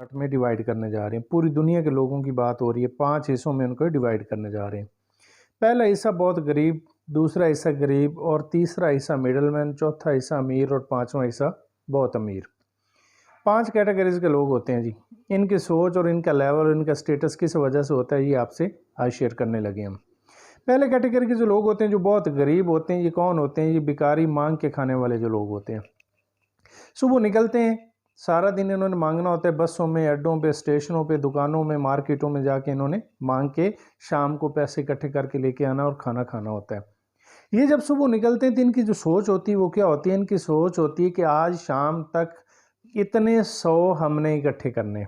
Part में divide करने जा रहे हैं। पूरी दुनिया के लोगों की बात हो रही है, 5 हिस्सों में उनको डिवाइड करने जा रहे हैं। पहला हिस्सा बहुत गरीब, दूसरा हिस्सा गरीब और तीसरा हिस्सा मिडलमैन, चौथा हिस्सा अमीर और पांचवा हिस्सा बहुत अमीर। 5 कैटेगरीज के लोग होते हैं जी। इनकी सोच और इनका लेवल, इनका स्टेटस किस वजह से होता है, ये आपसे आज शेयर करने लगे हम। पहले कैटेगरी के जो लोग होते हैं जो बहुत गरीब होते हैं, ये कौन होते हैं? ये भिखारी, मांग के खाने वाले जो लोग होते हैं। सुबह निकलते हैं, सारा दिन इन्होंने मांगना होता है, बसों में, अड्डों पे, स्टेशनों पे, दुकानों में, मार्केटों में जाके इन्होंने मांग के शाम को पैसे इकट्ठे करके लेके आना और खाना खाना होता है। ये जब सुबह निकलते हैं तो इनकी जो सोच होती है वो क्या होती है? इनकी सोच होती है कि आज शाम तक इतने 100 हमने इकट्ठे करने,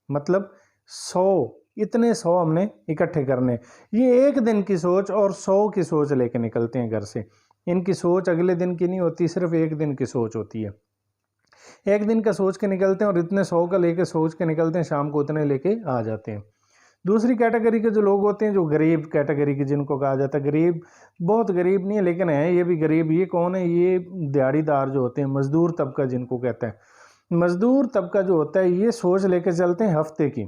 मतलब 100 हमने इकट्ठे करने। ये एक दिन की सोच और 100 की सोच लेके निकलते हैं घर से। इनकी सोच अगले दिन की नहीं होती, सिर्फ एक दिन की सोच होती है। एक दिन का सोच के निकलते हैं और इतने 100 का लेके सोच के निकलते हैं, शाम को उतने लेके आ जाते हैं। दूसरी कैटेगरी के जो लोग होते हैं जो गरीब कैटेगरी के, जिनको कहा जाता है गरीब, बहुत गरीब नहीं है लेकिन है ये भी गरीब। ये कौन है? ये दिहाड़ीदार जो होते हैं, मजदूर तबका जिनको कहते हैं। मजदूर तबका जो होता है ये सोच लेके चलते हैं हफ्ते की।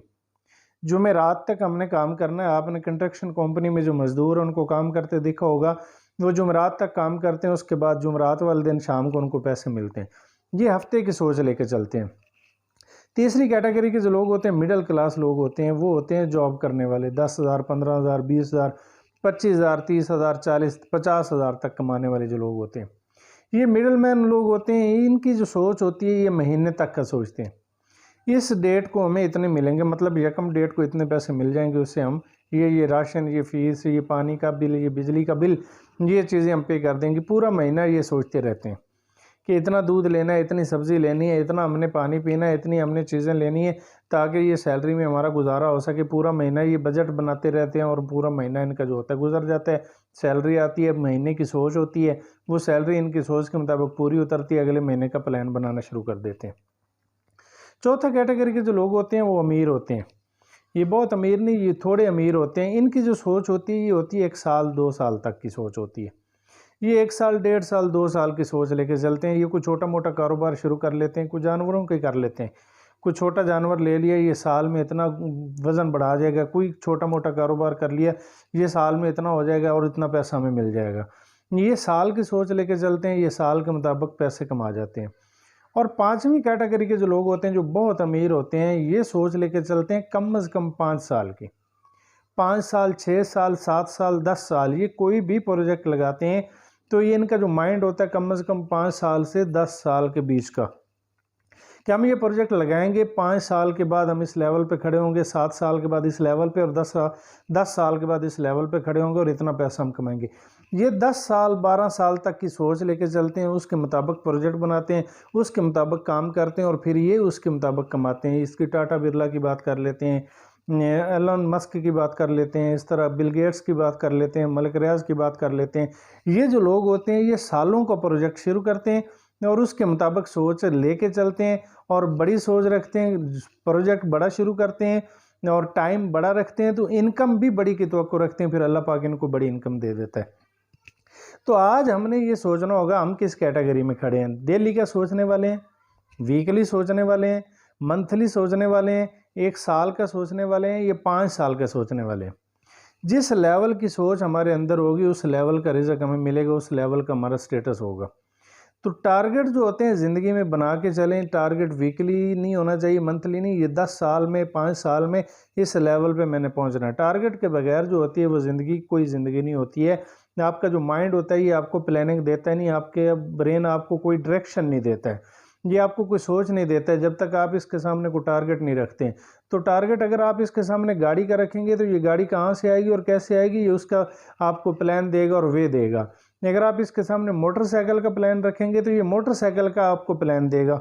जुमेरात तक हमने काम करना है। आपने कंस्ट्रक्शन कंपनी में जो मजदूर है उनको काम करते देखा होगा, वो जुमेरात तक काम करते हैं, उसके बाद जुमेरात वाले दिन शाम को उनको पैसे मिलते हैं। ये हफ्ते की सोच लेके चलते हैं। तीसरी कैटेगरी के जो लोग होते हैं मिडिल क्लास लोग होते हैं, वो होते हैं जॉब करने वाले। 10,000, 15,000, 20,000, 25,000, 30,000, 40, 50,000 तक कमाने वाले जो लोग होते हैं, ये मिडिल मैन लोग होते हैं। इनकी जो सोच होती है ये महीने तक का सोचते हैं। इस डेट को हमें इतने मिलेंगे, मतलब यकम डेट को इतने पैसे मिल जाएंगे, उससे हम ये राशन, ये फीस, ये पानी का बिल, ये बिजली का बिल, ये चीज़ें हम पे कर देंगे। पूरा महीना ये सोचते रहते हैं कि इतना दूध लेना है, इतनी सब्ज़ी लेनी है, इतना हमने पानी पीना है, इतनी हमने चीज़ें लेनी है, ताकि ये सैलरी में हमारा गुजारा हो सके। पूरा महीना ये बजट बनाते रहते हैं और पूरा महीना इनका जो होता है गुजर जाता है। सैलरी आती है, महीने की सोच होती है, वो सैलरी इनकी सोच के मुताबिक पूरी उतरती है, अगले महीने का प्लान बनाना शुरू कर देते हैं। चौथा कैटेगरी के जो लोग होते हैं वो अमीर होते हैं। ये बहुत अमीर नहीं, ये थोड़े अमीर होते हैं। इनकी जो सोच होती है ये होती है 1 साल 2 साल तक की सोच होती है। ये 1 साल, 1.5 साल, 2 साल की सोच लेके चलते हैं। ये कुछ छोटा मोटा कारोबार शुरू कर लेते हैं, कुछ जानवरों के कर लेते हैं। कुछ छोटा जानवर ले लिया, ये साल में इतना वज़न बढ़ा जाएगा। कोई छोटा मोटा कारोबार कर लिया, ये साल में इतना हो जाएगा और इतना पैसा हमें मिल जाएगा। ये साल की सोच लेके चलते हैं, ये साल के मुताबिक पैसे कमा जाते हैं। और 5वीं कैटेगरी के जो लोग होते हैं जो बहुत अमीर होते हैं, ये सोच लेके चलते हैं कम से कम 5 साल की। 5 साल, 6 साल, 7 साल, 10 साल, ये कोई भी प्रोजेक्ट लगाते हैं तो ये इनका जो माइंड होता है कम से कम 5 साल से 10 साल के बीच का, कि हम ये प्रोजेक्ट लगाएंगे, 5 साल के बाद हम इस लेवल पे खड़े होंगे, 7 साल के बाद इस लेवल पे और 10 साल के बाद इस लेवल पे खड़े होंगे और इतना पैसा हम कमाएंगे। ये 10 साल 12 साल तक की सोच लेके चलते हैं, उसके मुताबिक प्रोजेक्ट बनाते हैं, उसके मुताबिक काम करते हैं और फिर ये उसके मुताबिक कमाते हैं। इसकी टाटा बिरला की बात कर लेते हैं, एलन मस्क की बात कर लेते हैं, इस तरह बिल गेट्स की बात कर लेते हैं, मलिक रियाज की बात कर लेते हैं। ये जो लोग होते हैं ये सालों का प्रोजेक्ट शुरू करते हैं और उसके मुताबिक सोच लेके चलते हैं और बड़ी सोच रखते हैं, प्रोजेक्ट बड़ा शुरू करते हैं और टाइम बड़ा रखते हैं, तो इनकम भी बड़ी की तवक्को रखते हैं, फिर अल्लाह पाक इनको बड़ी इनकम दे देता है। तो आज हमने ये सोचना होगा हम किस कैटेगरी में खड़े हैं। डेली का सोचने वाले हैं, वीकली सोचने वाले हैं, मंथली सोचने वाले हैं, 1 साल का सोचने वाले हैं, ये 5 साल का सोचने वाले हैं। जिस लेवल की सोच हमारे अंदर होगी उस लेवल का रिज़्क हमें मिलेगा, उस लेवल का हमारा स्टेटस होगा। तो टारगेट जो होते हैं ज़िंदगी में बना के चलें। टारगेट वीकली नहीं होना चाहिए, मंथली नहीं, ये 10 साल में, 5 साल में इस लेवल पे मैंने पहुंचना है। टारगेट के बगैर जो होती है वो ज़िंदगी कोई ज़िंदगी नहीं होती है। आपका जो माइंड होता है ये आपको प्लानिंग देता है नहीं, आपके ब्रेन आपको कोई डायरेक्शन नहीं देता है, ये आपको कोई सोच नहीं देता है जब तक आप इसके सामने कोई टारगेट नहीं रखते हैं। तो टारगेट अगर आप इसके सामने गाड़ी का रखेंगे तो ये गाड़ी कहाँ से आएगी और कैसे आएगी, ये उसका आपको प्लान देगा और वे देगा। अगर आप इसके सामने मोटरसाइकिल का प्लान रखेंगे तो ये मोटरसाइकिल का आपको प्लान देगा।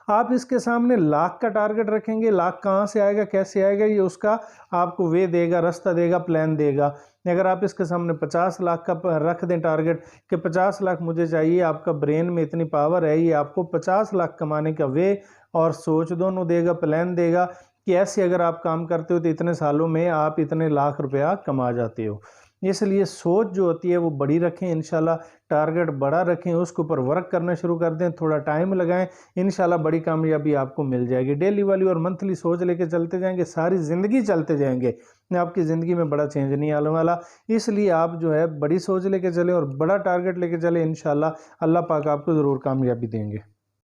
आप इसके सामने लाख का टारगेट रखेंगे, लाख कहाँ से आएगा, कैसे आएगा, ये उसका आपको वे देगा, रास्ता देगा, प्लान देगा। अगर आप इसके सामने 50 लाख का रख दें टारगेट कि 50 लाख मुझे चाहिए, आपका ब्रेन में इतनी पावर है, ये आपको 50 लाख कमाने का वे और सोच दोनों देगा, प्लान देगा कि ऐसे अगर आप काम करते हो तो इतने सालों में आप इतने लाख रुपया कमा जाते हो। इसलिए सोच जो होती है वो बड़ी रखें, इंशाल्लाह टारगेट बड़ा रखें, उसके ऊपर वर्क करना शुरू कर दें, थोड़ा टाइम लगाएं, इंशाल्लाह बड़ी कामयाबी आपको मिल जाएगी। डेली वाली और मंथली सोच लेके चलते जाएंगे, सारी ज़िंदगी चलते जाएंगे, आपकी ज़िंदगी में बड़ा चेंज नहीं आने वाला। इसलिए आप जो है बड़ी सोच लेके चलें और बड़ा टारगेट लेके चलें, इंशाल्लाह अल्लाह पाक आपको ज़रूर कामयाबी देंगे।